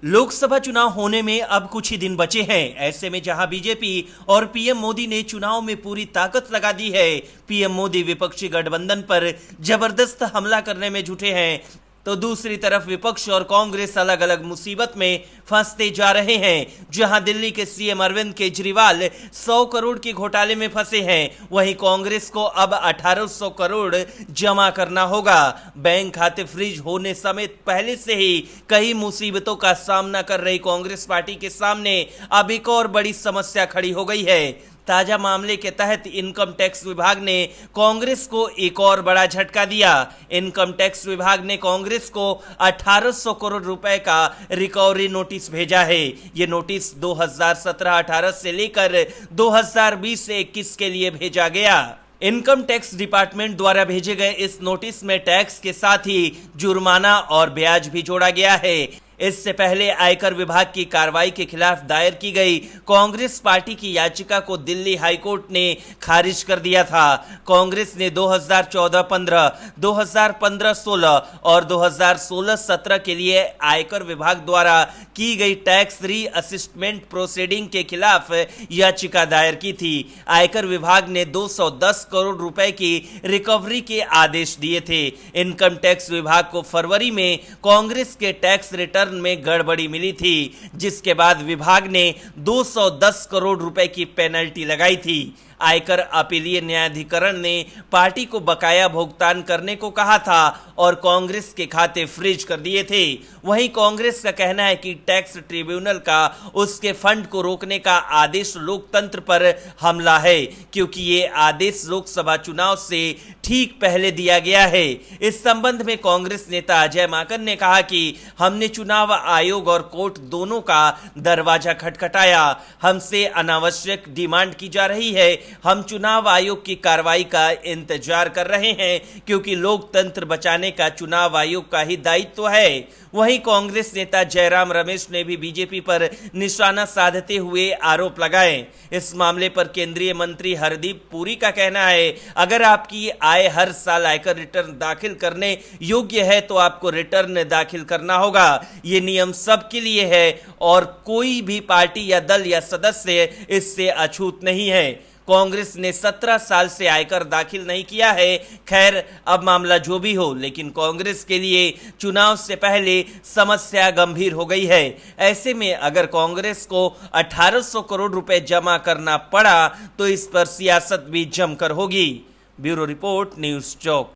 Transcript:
लोकसभा चुनाव होने में अब कुछ ही दिन बचे हैं। ऐसे में जहां बीजेपी और पीएम मोदी ने चुनाव में पूरी ताकत लगा दी है, पीएम मोदी विपक्षी गठबंधन पर जबरदस्त हमला करने में जुटे हैं, तो दूसरी तरफ विपक्ष और कांग्रेस अलग अलग मुसीबत में फंसते जा रहे हैं। जहां दिल्ली के सीएम अरविंद केजरीवाल 100 करोड़ के घोटाले में फंसे हैं, वहीं कांग्रेस को अब 1800 करोड़ जमा करना होगा। बैंक खाते फ्रीज होने समेत पहले से ही कई मुसीबतों का सामना कर रही कांग्रेस पार्टी के सामने अब एक और बड़ी समस्या खड़ी हो गई है। ताजा मामले के तहत इनकम टैक्स विभाग ने कांग्रेस को एक और बड़ा झटका दिया। इनकम टैक्स विभाग ने कांग्रेस को 1800 करोड़ रुपए का रिकवरी नोटिस भेजा है। ये नोटिस 2017-18 से लेकर 2020-21 के लिए भेजा गया। इनकम टैक्स डिपार्टमेंट द्वारा भेजे गए इस नोटिस में टैक्स के साथ ही जुर्माना और ब्याज भी जोड़ा गया है। इससे पहले आयकर विभाग की कार्रवाई के खिलाफ दायर की गई कांग्रेस पार्टी की याचिका को दिल्ली हाईकोर्ट ने खारिज कर दिया था। कांग्रेस ने 2014-15, 2015-16 और 2016-17 के लिए आयकर विभाग द्वारा की गई टैक्स री असिस्टमेंट प्रोसीडिंग के खिलाफ याचिका दायर की थी। आयकर विभाग ने 210 करोड़ रुपए की रिकवरी के आदेश दिए थे। इनकम टैक्स विभाग को फरवरी में कांग्रेस के टैक्स रिटर्न में गड़बड़ी मिली थी, जिसके बाद विभाग ने 210 करोड़ रुपए की पेनल्टी लगाई थी। आयकर अपीलीय न्यायाधिकरण ने पार्टी को बकाया भुगतान करने को कहा था और कांग्रेस के खाते फ्रीज कर दिए थे। वहीं कांग्रेस का कहना है कि टैक्स ट्रिब्यूनल का उसके फंड को रोकने का आदेश लोकतंत्र पर हमला है, क्योंकि ये आदेश लोकसभा चुनाव से ठीक पहले दिया गया है। इस संबंध में कांग्रेस नेता अजय माकन ने कहा कि हमने चुनाव आयोग और कोर्ट दोनों का दरवाजा खटखटाया। हमसे अनावश्यक डिमांड की जा रही है। हम चुनाव आयोग की कार्रवाई का इंतजार कर रहे हैं, क्योंकि लोकतंत्र बचाने का चुनाव आयोग का ही दायित्व है। वहीं कांग्रेस नेता जयराम रमेश ने भी बीजेपी पर निशाना साधते हुए आरोप लगाए। इस मामले पर केंद्रीय मंत्री हरदीप पुरी का कहना है, अगर आपकी आय हर साल आयकर रिटर्न दाखिल करने योग्य है तो आपको रिटर्न दाखिल करना होगा। ये नियम सबके लिए है और कोई भी पार्टी या दल या सदस्य इससे अछूत नहीं है। कांग्रेस ने 17 साल से आयकर दाखिल नहीं किया है। खैर, अब मामला जो भी हो, लेकिन कांग्रेस के लिए चुनाव से पहले समस्या गंभीर हो गई है। ऐसे में अगर कांग्रेस को 1800 करोड़ रुपए जमा करना पड़ा तो इस पर सियासत भी जमकर होगी। ब्यूरो रिपोर्ट, न्यूज़ चौक।